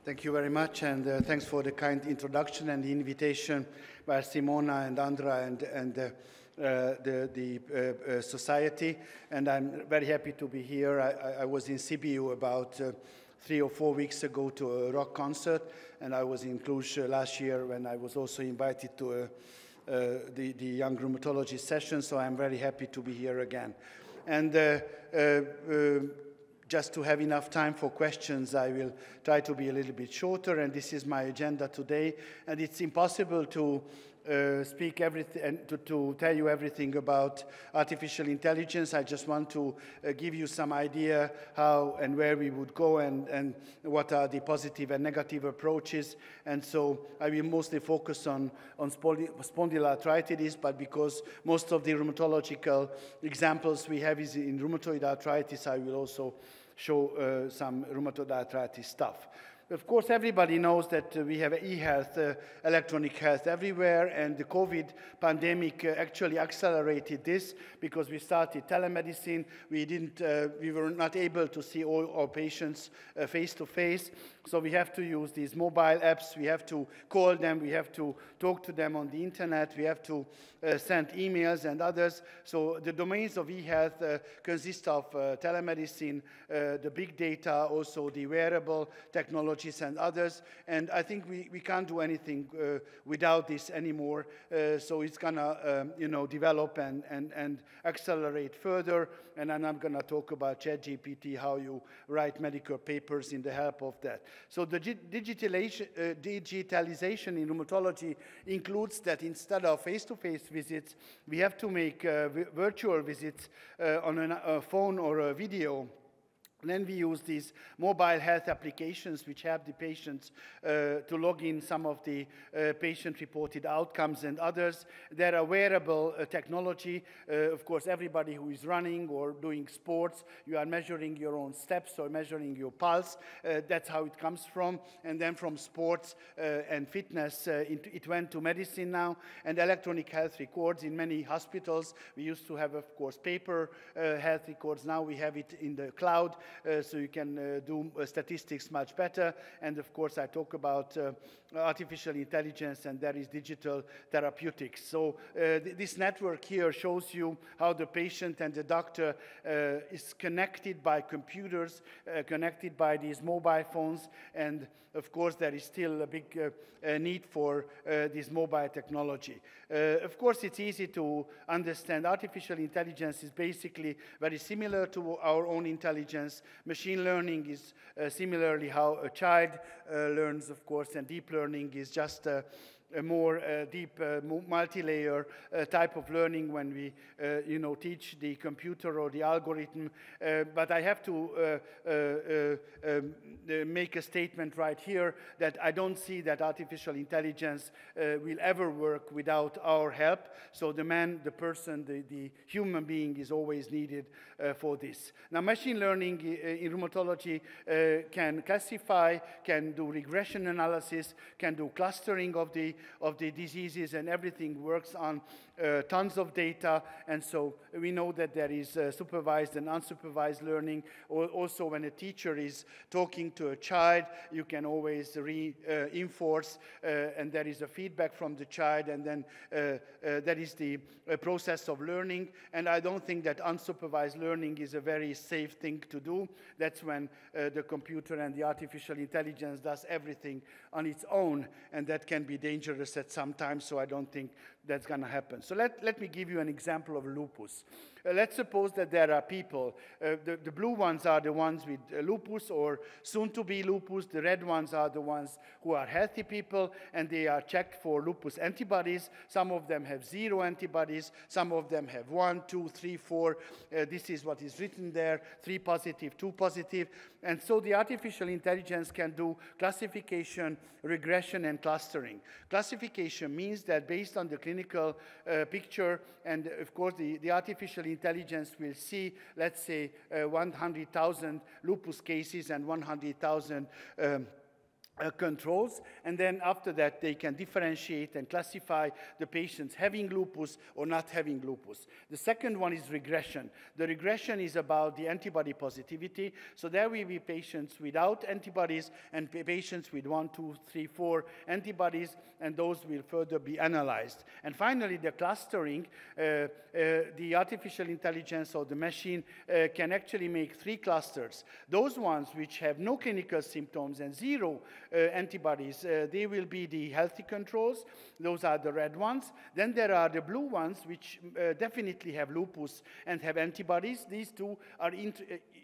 Thank you very much, and thanks for the kind introduction and the invitation by Simona and Andra and the society. And I'm very happy to be here. I was in Sibiu about 3 or 4 weeks ago to a rock concert, and I was in Cluj last year when I was also invited to the Young Rheumatology session, so I'm very happy to be here again. And just to have enough time for questions, I will try to be a little bit shorter, and this is my agenda today. And it's impossible to speak everything and to tell you everything about artificial intelligence. I just want to give you some idea how and where we would go and what are the positive and negative approaches. And so I will mostly focus on spondyloarthritis, but because most of the rheumatological examples we have is in rheumatoid arthritis, I will also show some rheumatoid arthritis stuff. Of course, everybody knows that we have e-health, electronic health everywhere, and the COVID pandemic actually accelerated this because we started telemedicine. We were not able to see all our patients face to face, so we have to use these mobile apps. We have to call them. We have to talk to them on the internet. We have to send emails and others. So the domains of e-health consist of telemedicine, the big data, also the wearable technology, and others, and I think we can't do anything without this anymore. So it's gonna, develop and accelerate further. And then I'm gonna talk about ChatGPT, how you write medical papers in the help of that. So the digitalization in rheumatology includes that instead of face-to-face visits, we have to make virtual visits on a phone or a video. And then we use these mobile health applications which help the patients to log in some of the patient-reported outcomes and others. There are wearable technology. Of course, everybody who is running or doing sports, you are measuring your own steps or measuring your pulse. That's how it comes from. And then from sports and fitness, it went to medicine now. And electronic health records in many hospitals. We used to have, of course, paper health records. Now we have it in the cloud. So you can do statistics much better. And of course, I talk about artificial intelligence, and there is digital therapeutics. So this network here shows you how the patient and the doctor is connected by computers, connected by these mobile phones. And of course, there is still a big need for this mobile technology. Of course, it's easy to understand. Artificial intelligence is basically very similar to our own intelligence. Machine learning is similarly how a child learns, of course, and deep learning is just a more deep, multi-layer type of learning when we, teach the computer or the algorithm. But I have to make a statement right here that I don't see that artificial intelligence will ever work without our help. So the man, the person, the human being is always needed for this. Now, machine learning in rheumatology can classify, can do regression analysis, can do clustering of the diseases, and everything works on tons of data. And so we know that there is supervised and unsupervised learning. Also, when a teacher is talking to a child, you can always reinforce, and there is a feedback from the child, and then that is the process of learning. And I don't think that unsupervised learning is a very safe thing to do. That's when the computer and the artificial intelligence does everything on its own, and that can be dangerous at some time, so I don't think that's going to happen. So let me give you an example of lupus. Let's suppose that there are people. The blue ones are the ones with lupus or soon-to-be lupus. The red ones are the ones who are healthy people, and they are checked for lupus antibodies. Some of them have 0 antibodies. Some of them have 1, 2, 3, 4. This is what is written there, 3 positive, 2 positive. And so the artificial intelligence can do classification, regression, and clustering. Classification means that based on the clinical picture, and of course the artificial intelligence will see, let's say, 100,000 lupus cases and 100,000 controls, and then after that they can differentiate and classify the patients having lupus or not having lupus. The second one is regression. The regression is about the antibody positivity. So there will be patients without antibodies and patients with 1, 2, 3, 4 antibodies, and those will further be analyzed. And finally, the clustering, the artificial intelligence or the machine can actually make 3 clusters. Those ones which have no clinical symptoms and 0 antibodies, they will be the healthy controls. Those are the red ones. Then there are the blue ones, which definitely have lupus and have antibodies. These two are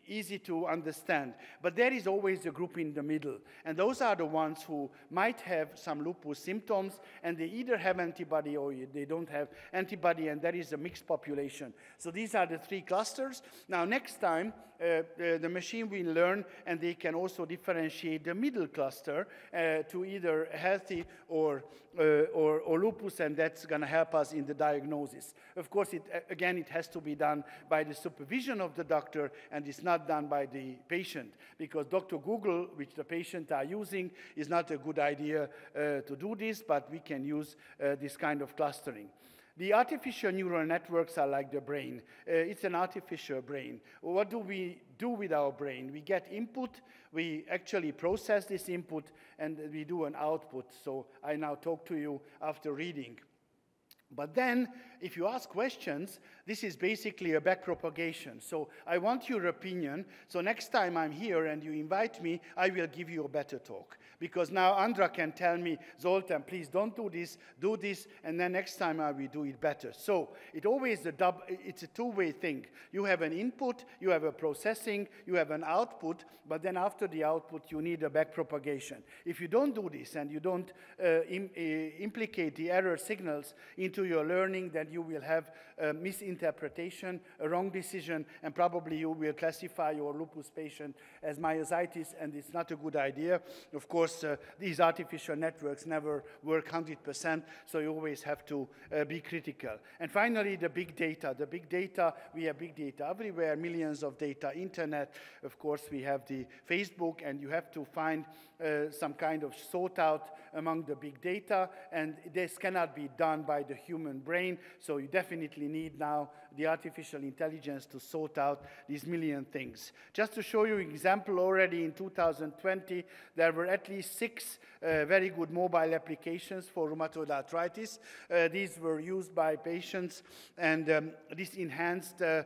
easy to understand. But there is always a group in the middle. And those are the ones who might have some lupus symptoms, and they either have antibody or they don't have antibody, and there is a mixed population. So these are the 3 clusters. Now, next time, the machine will learn, and they can also differentiate the middle cluster to either healthy or lupus, and that's going to help us in the diagnosis. Of course, again, it has to be done by the supervision of the doctor, and it's not done by the patient, because Dr. Google, which the patient are using, is not a good idea to do this, but we can use this kind of clustering. The artificial neural networks are like the brain. It's an artificial brain. What do we do with our brain? We get input, we actually process this input, and we do an output. So I now talk to you after reading. But then, if you ask questions, this is basically a backpropagation. So I want your opinion. So next time I'm here and you invite me, I will give you a better talk. Because now Andra can tell me, Zoltan, please don't do this, and then next time I will do it better. So it's a two-way thing. You have an input, you have a processing, you have an output, but then after the output, you need a backpropagation. If you don't do this and you don't implicate the error signals into your learning, then you will have a misinterpretation, a wrong decision, and probably you will classify your lupus patient as myositis, and it's not a good idea. Of course, these artificial networks never work 100%, so you always have to be critical. And finally, the big data. The big data, we have big data everywhere, millions of data, internet. Of course, we have the Facebook, and you have to find some kind of sort out among the big data, and this cannot be done by the human brain, so you definitely need now the artificial intelligence to sort out these million things. Just to show you an example, already in 2020, there were at least 6 very good mobile applications for rheumatoid arthritis. These were used by patients, and this enhanced the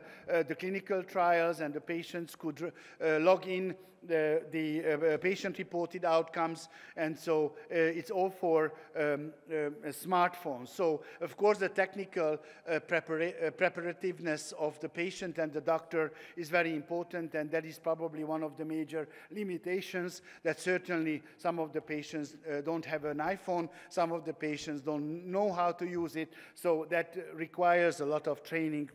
clinical trials, and the patients could log in the patient-reported outcomes, and so it's all for smartphones. So, of course, the technical preparativeness of the patient and the doctor is very important, and that is probably one of the major limitations, that certainly some of the patients don't have an iPhone, some of the patients don't know how to use it, so that requires a lot of training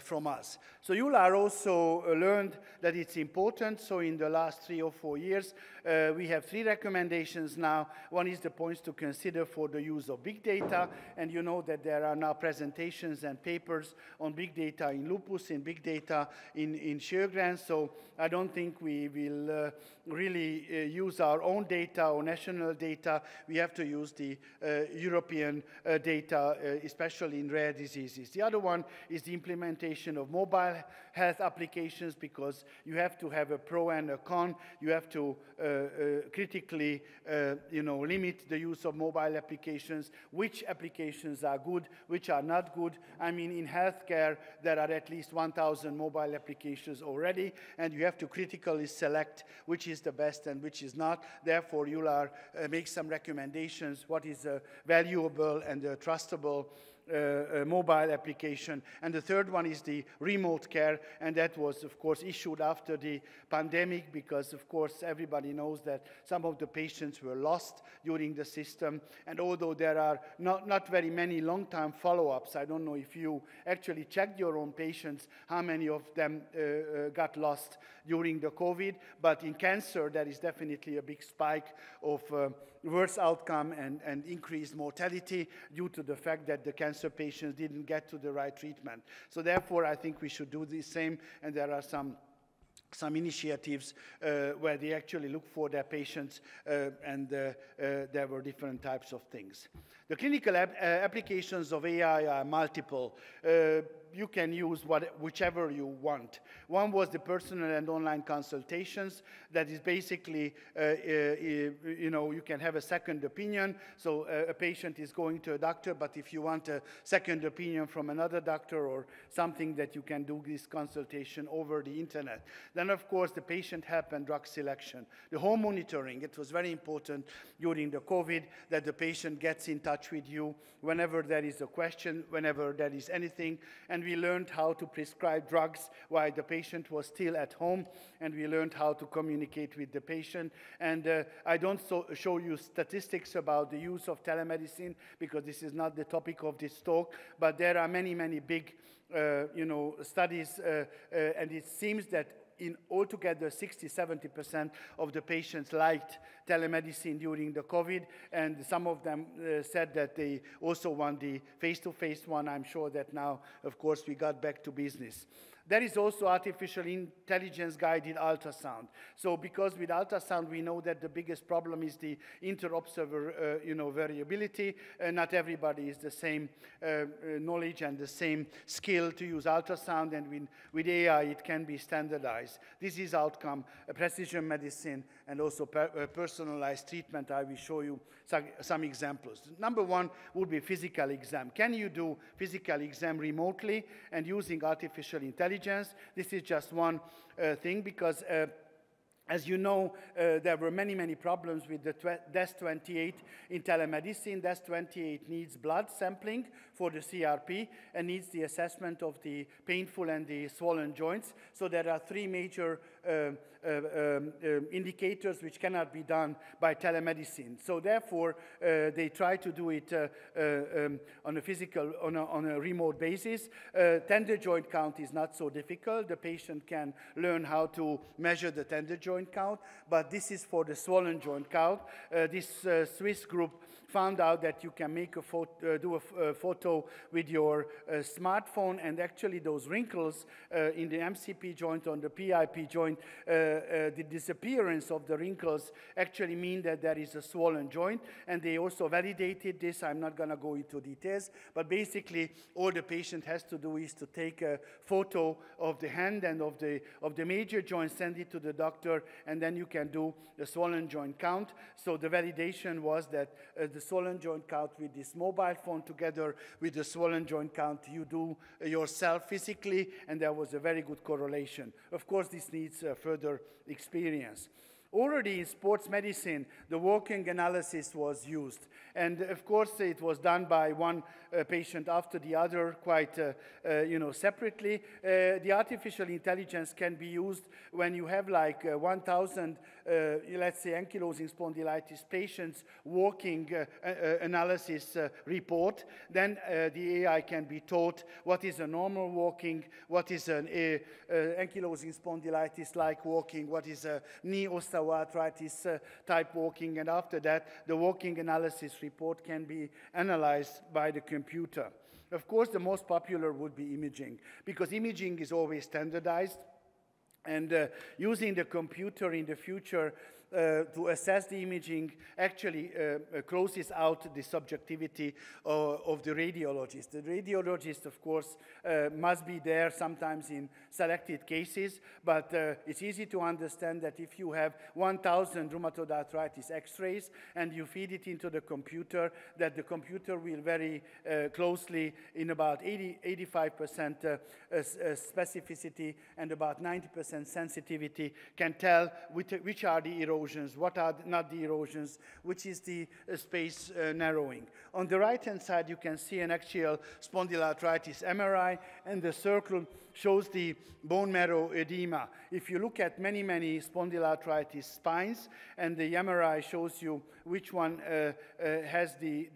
from us. So EULAR also learned that it's important. So in the last 3 or 4 years, we have 3 recommendations now. One is the points to consider for the use of big data, and you know that there are now presentations and papers on big data in lupus, in big data in Sjögren's. So I don't think we will really use our own data or national data. We have to use the European data, especially in rare diseases. The other one is the implementation of mobile health applications, because you have to have a pro and a con. You have to critically limit the use of mobile applications, which applications are good, which are not good. I mean, in healthcare, there are at least 1,000 mobile applications already, and you have to critically select which is the best and which is not. Therefore, EULAR makes some recommendations, what is a valuable and a trustable mobile application. And the third one is the remote care, and that was, of course, issued after the pandemic, because, of course, everybody knows that some of the patients were lost during the system, and although there are not very many long-term follow-ups, I don't know if you actually checked your own patients, how many of them got lost during the COVID, but in cancer, there is definitely a big spike of worse outcome and increased mortality due to the fact that the cancer patients didn't get to the right treatment. So therefore, I think we should do the same, and there are some some initiatives where they actually look for their patients, and there were different types of things. The clinical applications of AI are multiple. You can use whichever you want. One was the personal and online consultations. That is basically, you can have a second opinion. So a patient is going to a doctor, but if you want a second opinion from another doctor or something, that you can do this consultation over the internet. Then, of course, the patient help and drug selection. The home monitoring, it was very important during the COVID that the patient gets in touch with you whenever there is a question, whenever there is anything. And we learned how to prescribe drugs while the patient was still at home, and we learned how to communicate with the patient. And I don't show you statistics about the use of telemedicine because this is not the topic of this talk, but there are many, many big studies, and it seems that in altogether 60–70% of the patients liked telemedicine during the COVID, and some of them said that they also want the face-to-face one. I'm sure that now, of course, we got back to business. There is also artificial intelligence-guided ultrasound. So because with ultrasound, we know that the biggest problem is the inter-observer variability. Not everybody is the same knowledge and the same skill to use ultrasound, and with AI, it can be standardized. This is outcome, precision medicine, and also personalized treatment. I will show you some examples. Number one would be physical exam. Can you do physical exam remotely and using artificial intelligence? This is just one thing, because as you know, there were many, many problems with the DES-28 in telemedicine. DES-28 needs blood sampling for the CRP and needs the assessment of the painful and the swollen joints. So there are three major indicators which cannot be done by telemedicine. So therefore, they try to do it on a remote basis. Tender joint count is not so difficult. The patient can learn how to measure the tender joint count, but this is for the swollen joint count. This Swiss group found out that you can make do a photo with your smartphone, and actually those wrinkles in the MCP joint, on the PIP joint, the disappearance of the wrinkles actually mean that there is a swollen joint, and they also validated this. I'm not going to go into details, but basically all the patient has to do is to take a photo of the hand and of the major joint, send it to the doctor, and then you can do the swollen joint count. So the validation was that the swollen joint count with this mobile phone together with the swollen joint count you do yourself physically, and there was a very good correlation. Of course, this needs further experience. Already in sports medicine, the walking analysis was used. And of course, it was done by one patient after the other, quite separately. The artificial intelligence can be used when you have like 1,000, let's say, ankylosing spondylitis patients walking analysis report. Then the AI can be taught what is a normal walking, what is an ankylosing spondylitis-like walking, what is a knee osteoarthritis type walking, and after that, the walking analysis report can be analyzed by the computer. Of course, the most popular would be imaging, because imaging is always standardized, and using the computer in the future to assess the imaging actually closes out the subjectivity of the radiologist. The radiologist, of course, must be there sometimes in selected cases, but it's easy to understand that if you have 1,000 rheumatoid arthritis x-rays and you feed it into the computer, that the computer will very closely, in about 85% specificity and about 90% sensitivity, can tell which are the erosions, what are not the erosions, which is the space narrowing. On the right-hand side, you can see an axial spondyloarthritis MRI, and the circle shows the bone marrow edema. If you look at many, many spondyloarthritis spines, and the MRI shows you which one has the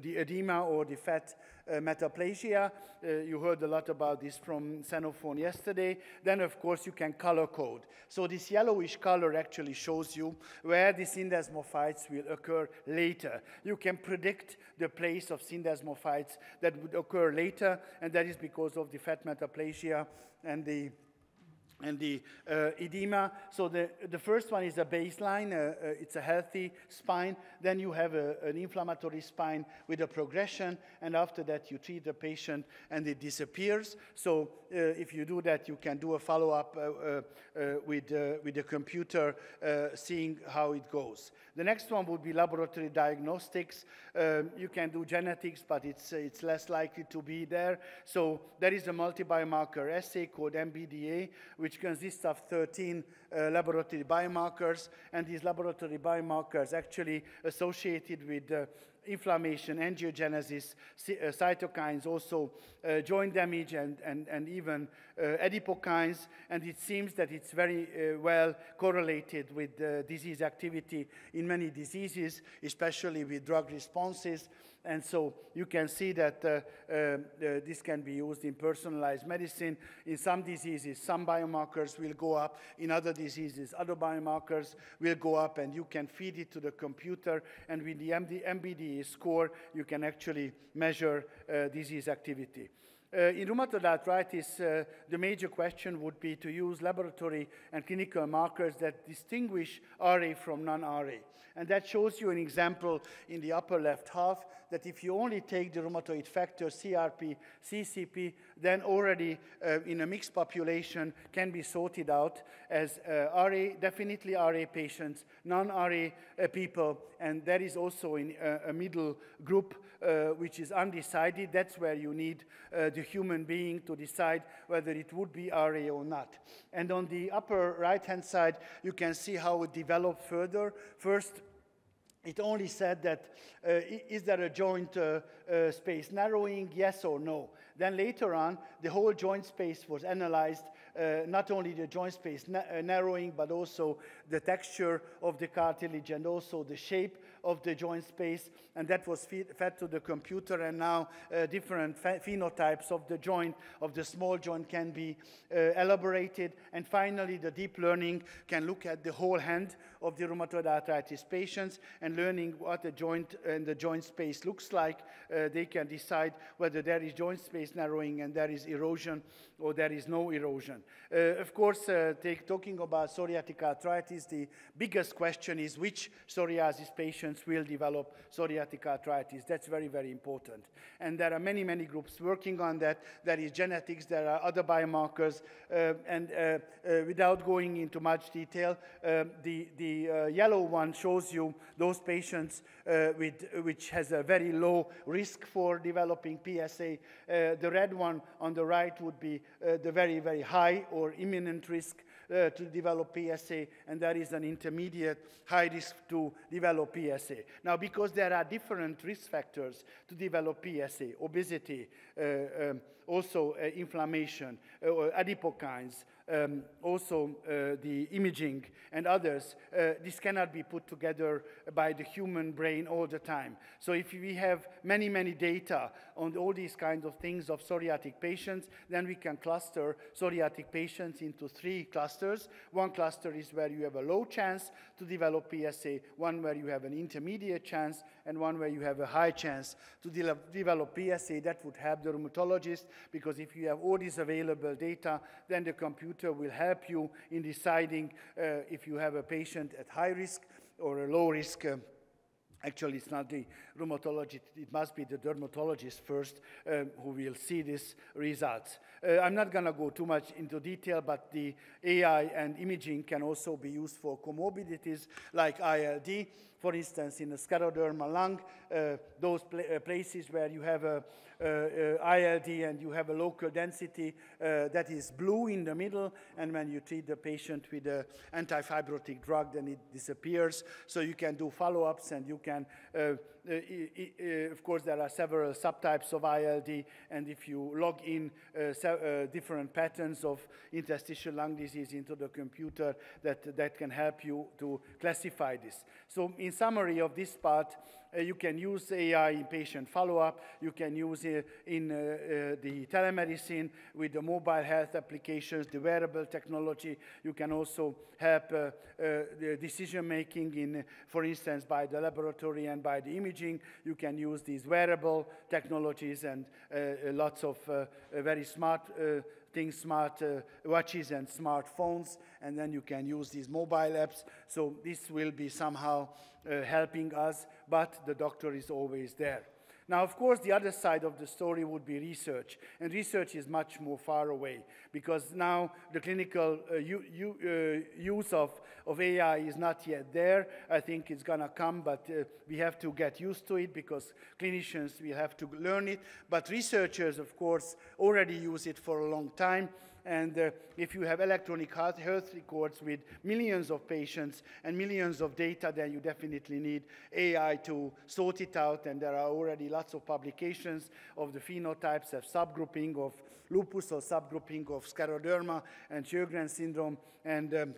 edema or the fat metaplasia. You heard a lot about this from Xenophon yesterday. Then, of course, you can color code. So this yellowish color actually shows you where the syndesmophytes will occur later. You can predict the place of syndesmophytes that would occur later, and that is because of the fat metaplasia and the and the edema. So the first one is a baseline. It's a healthy spine. Then you have an inflammatory spine with a progression, and after that you treat the patient and it disappears. So if you do that, you can do a follow-up with the computer, seeing how it goes. The next one would be laboratory diagnostics. You can do genetics, but it's less likely to be there. So there is a multi-biomarker assay called MBDA, which consists of 13 laboratory biomarkers, and these laboratory biomarkers actually associated with inflammation, angiogenesis, cytokines, also joint damage, and even adipokines. And it seems that it's very well correlated with disease activity in many diseases, especially with drug responses. And so you can see that this can be used in personalized medicine. In some diseases, some biomarkers will go up. In other diseases, other biomarkers will go up, and you can feed it to the computer. And with the MBDA score, you can actually measure disease activity. In rheumatoid arthritis, the major question would be to use laboratory and clinical markers that distinguish RA from non-RA. And that shows you an example in the upper left half, that if you only take the rheumatoid factor, CRP, CCP, then already in a mixed population can be sorted out as RA, definitely RA patients, non-RA people, and there is also in a middle group which is undecided. That's where you need the human being to decide whether it would be RA or not. And on the upper right-hand side, you can see how it developed further. First, it only said that, is there a joint space narrowing, yes or no? Then later on, the whole joint space was analyzed, not only the joint space narrowing, but also the texture of the cartilage and also the shape of the joint space, and that was fed to the computer, and now different phenotypes of the joint, of the small joint, can be elaborated. And finally, the deep learning can look at the whole hand of the rheumatoid arthritis patients, and learning what the joint and the joint space looks like, they can decide whether there is joint space narrowing and there is erosion or there is no erosion. Of course, talking about psoriatic arthritis, the biggest question is which psoriasis patients will develop psoriatic arthritis. That's very, very important. And there are many, many groups working on that. There is genetics, there are other biomarkers, and without going into much detail, the yellow one shows you those patients which has a very low risk for developing PSA. The red one on the right would be the very, very high or imminent risk to develop PSA, and there is an intermediate high risk to develop PSA. Now, because there are different risk factors to develop PSA, obesity, also inflammation, adipokines, also the imaging and others, this cannot be put together by the human brain all the time. So if we have many, many data on all these kinds of things of psoriatic patients, then we can cluster psoriatic patients into 3 clusters. One cluster is where you have a low chance to develop PSA, one where you have an intermediate chance, and one where you have a high chance to develop PSA. That would help the rheumatologist, because if you have all this available data, then the computer will help you in deciding if you have a patient at high risk or a low risk. Actually, it's not the rheumatologist, it must be the dermatologist first who will see these results. I'm not going to go too much into detail, but the AI and imaging can also be used for comorbidities like ILD. For instance, in a scleroderma lung, those places where you have a ILD and you have a local density that is blue in the middle, and when you treat the patient with an antifibrotic drug, then it disappears. So you can do follow-ups, and you can, of course, there are several subtypes of ILD, and if you log in different patterns of interstitial lung disease into the computer, that can help you to classify this. So in summary of this part, you can use AI in patient follow-up. You can use it in the telemedicine with the mobile health applications, the wearable technology. You can also help the decision-making in, for instance, by the laboratory and by the imaging. You can use these wearable technologies and lots of very smart things, smart watches and smartphones, and then you can use these mobile apps. So this will be somehow helping us, but the doctor is always there. Now, of course, the other side of the story would be research, and research is much more far away, because now the clinical use of AI is not yet there. I think it's going to come, but we have to get used to it, because clinicians will have to learn it. But researchers, of course, already use it for a long time. And if you have electronic health records with millions of patients and millions of data, then you definitely need AI to sort it out. And there are already lots of publications of the phenotypes of subgrouping of lupus or subgrouping of scleroderma and Sjögren's syndrome. And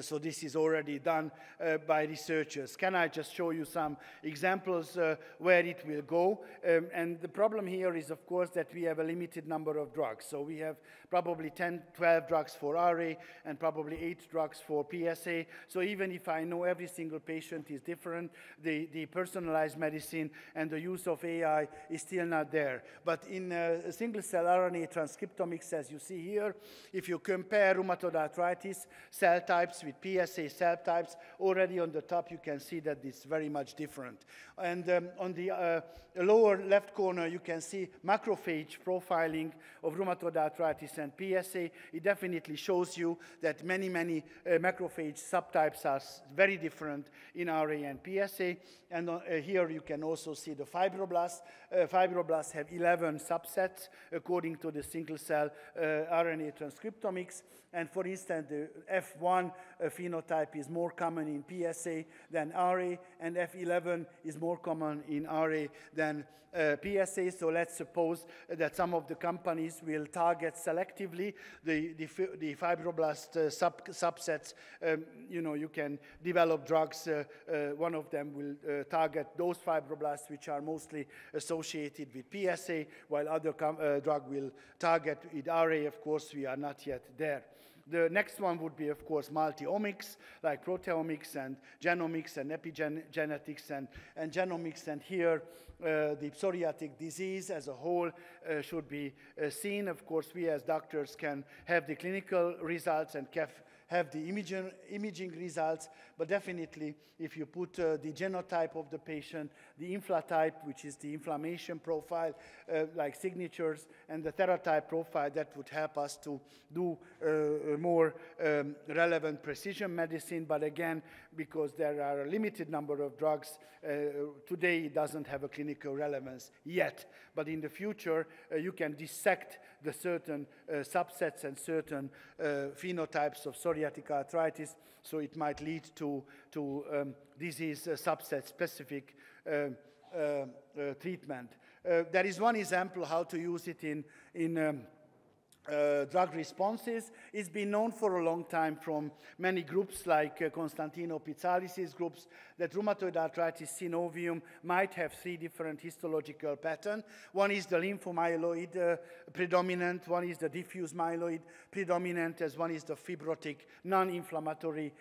so this is already done by researchers. Can I just show you some examples where it will go? And the problem here is, of course, that we have a limited number of drugs. So we have probably 10, 12 drugs for RA and probably 8 drugs for PSA. So even if I know every single patient is different, the personalized medicine and the use of AI is still not there. But in single-cell RNA transcriptomics, as you see here, if you compare rheumatoid arthritis cell types with PSA cell types, already on the top you can see that it's very much different. And on the lower left corner you can see macrophage profiling of rheumatoid arthritis and PSA. It definitely shows you that many macrophage subtypes are very different in RA and PSA. And here you can also see the fibroblasts. Fibroblasts have 11 subsets according to the single-cell RNA transcriptomics. And for instance, the F1 phenotype is more common in PSA than RA, and F11 is more common in RA than PSA. So let's suppose that some of the companies will target selectively the fibroblast subsets. You can develop drugs. One of them will target those fibroblasts which are mostly associated with PSA, while other drug will target with RA. Of course, we are not yet there. The next one would be, of course, multi-omics, like proteomics and genomics and epigenetics and genomics. And here, the psoriatic disease as a whole should be seen. Of course, we as doctors can have the clinical results and have the imaging results, but definitely if you put the genotype of the patient, the inflatype, which is the inflammation profile, like signatures, and the therapeutic profile, that would help us to do more relevant precision medicine. But again, because there are a limited number of drugs, today it doesn't have a clinical relevance yet. But in the future, you can dissect the certain subsets and certain phenotypes of psoriatic arthritis, so it might lead to disease subset-specific treatment. There is one example how to use it in drug responses. It's been known for a long time from many groups like Constantino Pizzalis's groups that rheumatoid arthritis synovium might have 3 different histological patterns. One is the lymphomyeloid predominant, one is the diffuse myeloid predominant, as one is the fibrotic non-inflammatory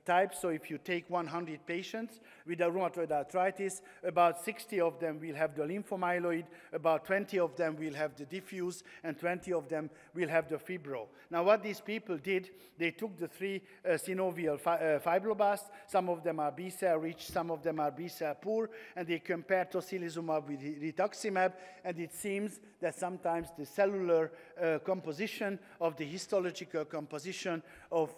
type. So if you take 100 patients with rheumatoid arthritis, about 60 of them will have the lymphomyeloid, about 20 of them will have the diffuse, and 20 of them will have the fibro. Now what these people did, they took the 3 synovial fibroblasts, some of them are B-cell rich, some of them are B-cell poor, and they compared tocilizumab with rituximab, and it seems that sometimes the cellular composition of the histological composition of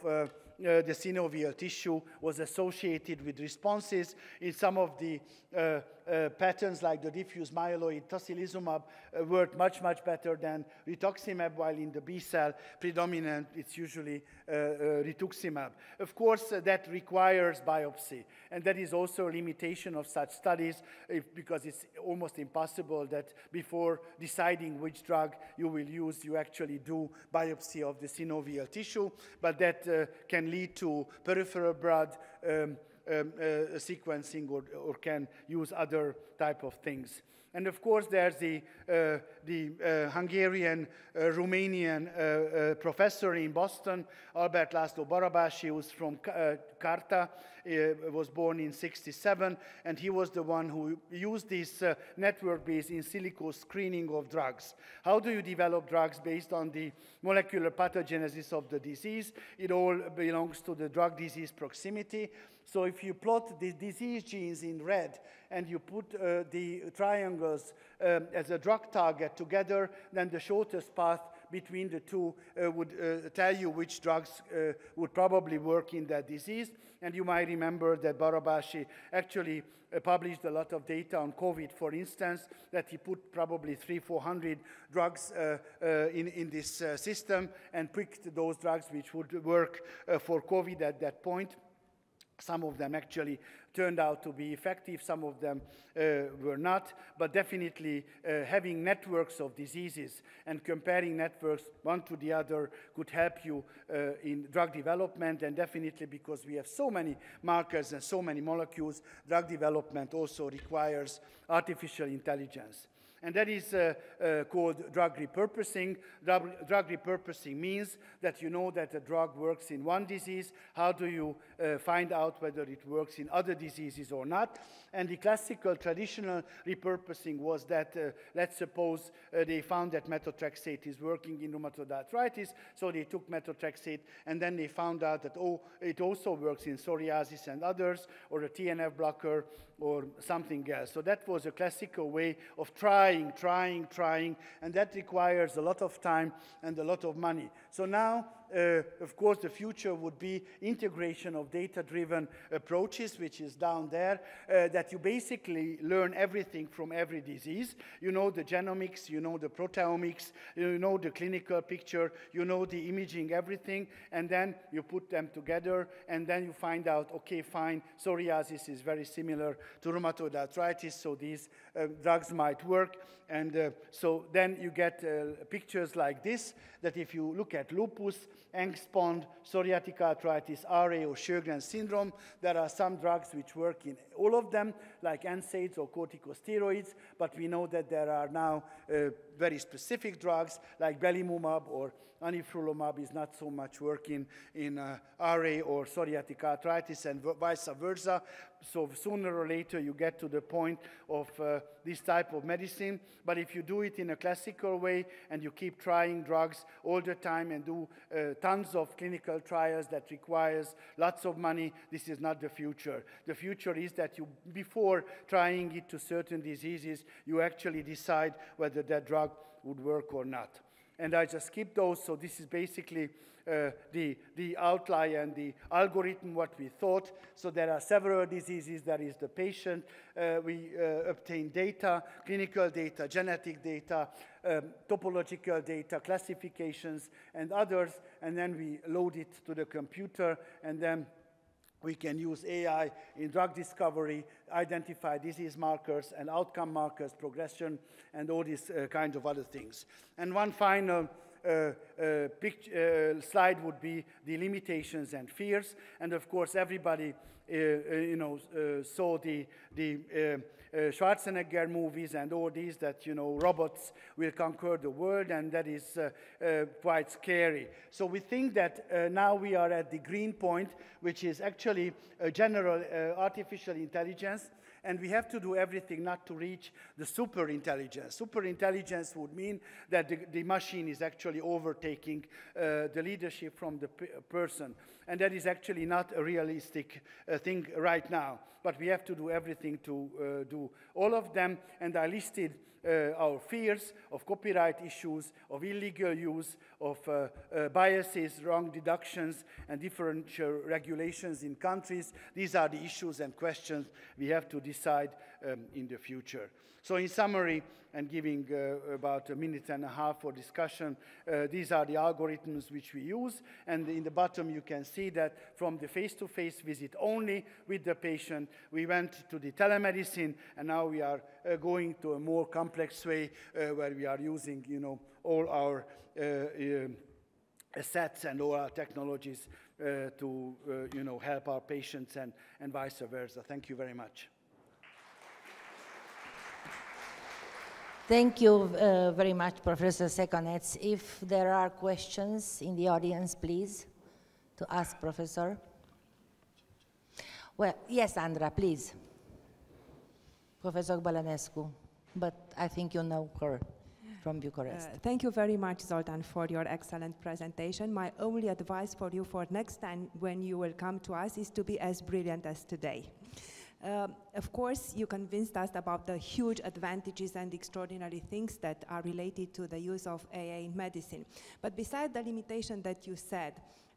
the synovial tissue was associated with responses. In some of the patterns, like the diffuse myeloid, tocilizumab worked much better than rituximab, while in the B-cell predominant, it's usually rituximab. Of course, that requires biopsy, and that is also a limitation of such studies, because it's almost impossible that before deciding which drug you will use, you actually do biopsy of the synovial tissue, but that can lead to peripheral blood sequencing or can use other type of things. And of course, there's the Hungarian, Romanian professor in Boston, Albert László Barabási, who's from Karta, was born in '67, and he was the one who used this network-based in silico screening of drugs. How do you develop drugs based on the molecular pathogenesis of the disease? It all belongs to the drug-disease proximity. So if you plot the disease genes in red and you put the triangles as a drug target together, then the shortest path between the two would tell you which drugs would probably work in that disease. And you might remember that Barabási actually published a lot of data on COVID, for instance, that he put probably 300-400 drugs in this system and picked those drugs which would work for COVID at that point. Some of them actually turned out to be effective, some of them were not, but definitely having networks of diseases and comparing networks one to the other could help you in drug development, and definitely because we have so many markers and so many molecules, drug development also requires artificial intelligence. And that is called drug repurposing. Drug repurposing means that you know that a drug works in one disease. How do you find out whether it works in other diseases or not? And the classical, traditional repurposing was that, let's suppose they found that methotrexate is working in rheumatoid arthritis, so they took methotrexate, and then they found out that, oh, it also works in psoriasis and others, or a TNF blocker, or something else. So that was a classical way of trying, and that requires a lot of time and a lot of money. So now, of course, the future would be integration of data-driven approaches, which is down there, that you basically learn everything from every disease. You know the genomics, you know the proteomics, you know the clinical picture, you know the imaging, everything, and then you put them together, and then you find out, okay, fine, psoriasis is very similar to rheumatoid arthritis, so these drugs might work. And so then you get pictures like this, that if you look at lupus, Engstpond, psoriatic arthritis, RA, or Sjögren's syndrome, there are some drugs which work in all of them, like NSAIDs or corticosteroids, but we know that there are now very specific drugs, like belimumab or anifrolumab is not so much working in RA or psoriatic arthritis, and vice versa. So sooner or later you get to the point of this type of medicine. But if you do it in a classical way and you keep trying drugs all the time and do tons of clinical trials that requires lots of money, this is not the future. The future is that you, before trying it to certain diseases, you actually decide whether that drug would work or not. And I just skipped those, so this is basically the outline and the algorithm, what we thought. So there are several diseases. There is the patient. We obtain data, clinical data, genetic data, topological data, classifications, and others, and then we load it to the computer, and then we can use AI in drug discovery, identify disease markers and outcome markers, progression, and all these kinds of other things. And one final slide would be the limitations and fears. And of course, everybody saw the Schwarzenegger movies and all these that, robots will conquer the world, and that is quite scary. So we think that now we are at the green point, which is actually a general artificial intelligence, and we have to do everything not to reach the superintelligence. Superintelligence would mean that the machine is actually overtaking the leadership from the person. And that is actually not a realistic thing right now. But we have to do everything to do all of them. And I listed our fears of copyright issues, of illegal use, of biases, wrong deductions, and differential regulations in countries. These are the issues and questions we have to decide in the future. So in summary, and giving about a minute and a half for discussion, these are the algorithms which we use. And in the bottom, you can see that from the face-to-face visit only with the patient, we went to the telemedicine, and now we are going to a more complex way where we are using, all our assets and all our technologies to, help our patients and vice versa. Thank you very much. Thank you very much, Professor SZEKANECS. If there are questions in the audience, please, to ask Professor. Well, yes, Andra, please. Professor Balanescu, but I think you know her from Bucharest. Thank you very much, Zoltan, for your excellent presentation. My only advice for you for next time when you will come to us is to be as brilliant as today. Of course, you convinced us about the huge advantages and extraordinary things that are related to the use of AA in medicine. But besides the limitation that you said,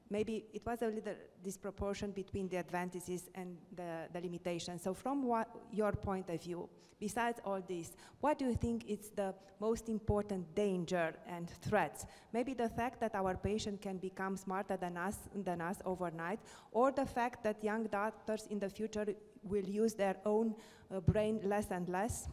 maybe it was a little disproportion between the advantages and the limitations. So from your point of view, besides all this, what do you think is the most important danger and threats? Maybe the fact that our patient can become smarter than us overnight, or the fact that young doctors in the future will use their own brain less and less?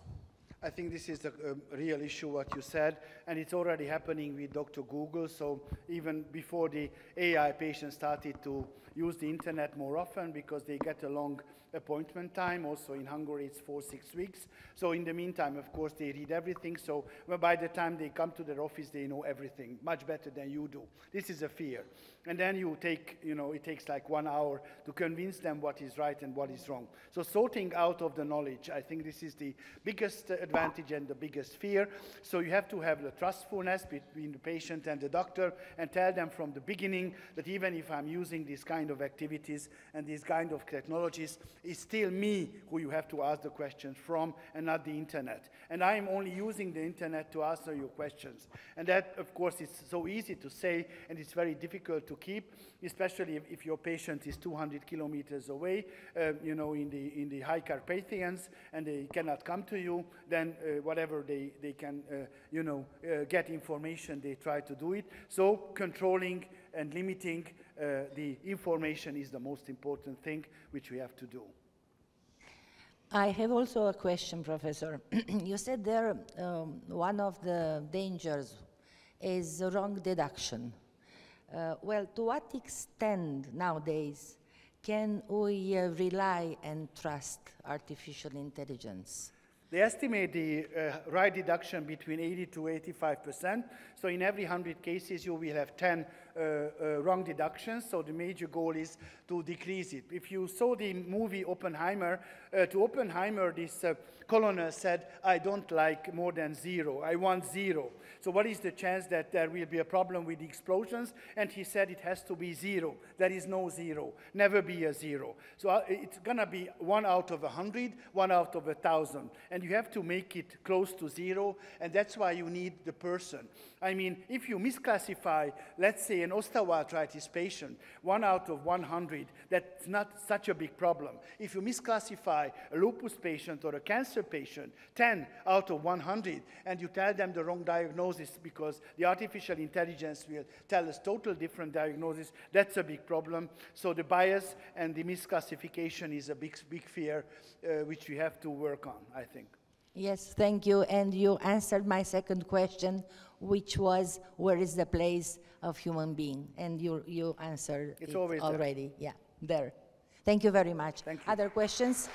I think this is a real issue, what you said, and it's already happening with Dr. Google. So even before the AI patients started to use the internet more often because they get a long appointment time. Also in Hungary, it's 4-6 weeks. So in the meantime, of course, they read everything. So by the time they come to their office, they know everything much better than you do. This is a fear. And then you take, it takes like 1 hour to convince them what is right and what is wrong. So sorting out of the knowledge, I think this is the biggest advantage and the biggest fear. So you have to have the trustfulness between the patient and the doctor and tell them from the beginning that even if I'm using these kind of activities and these kind of technologies, it's still me who you have to ask the questions from and not the internet. And I'm only using the internet to answer your questions. And that, of course, is so easy to say, and it's very difficult to keep, especially if your patient is 200 kilometers away, in the high Carpathians, and they cannot come to you, then whatever they can, get information, they try to do it. So controlling and limiting the information is the most important thing which we have to do. I have also a question, Professor. You said there one of the dangers is wrong deduction. Well, to what extent nowadays can we rely and trust artificial intelligence? They estimate the right deduction between 80 to 85%. So in every 100 cases, you will have 10 wrong deductions. So the major goal is to decrease it. If you saw the movie Oppenheimer, to Oppenheimer, this colonel said, I don't like more than 0. I want 0. So what is the chance that there will be a problem with the explosions? And he said it has to be 0. There is no 0. Never be a 0. So it's going to be 1 out of 100, 1 out of 1,000. And you have to make it close to 0. And that's why you need the person. I mean, if you misclassify, let's say, an osteoarthritis patient, 1 out of 100, that's not such a big problem. If you misclassify a lupus patient or a cancer patient, 10 out of 100, and you tell them the wrong diagnosis because the artificial intelligence will tell us total different diagnosis, that's a big problem. So the bias and the misclassification is a big fear which we have to work on, I think. Yes, thank you. And you answered my second question, which was, where is the place of human being? And you answered it already. There. Yeah, there. Thank you very much. Thank you. Other questions?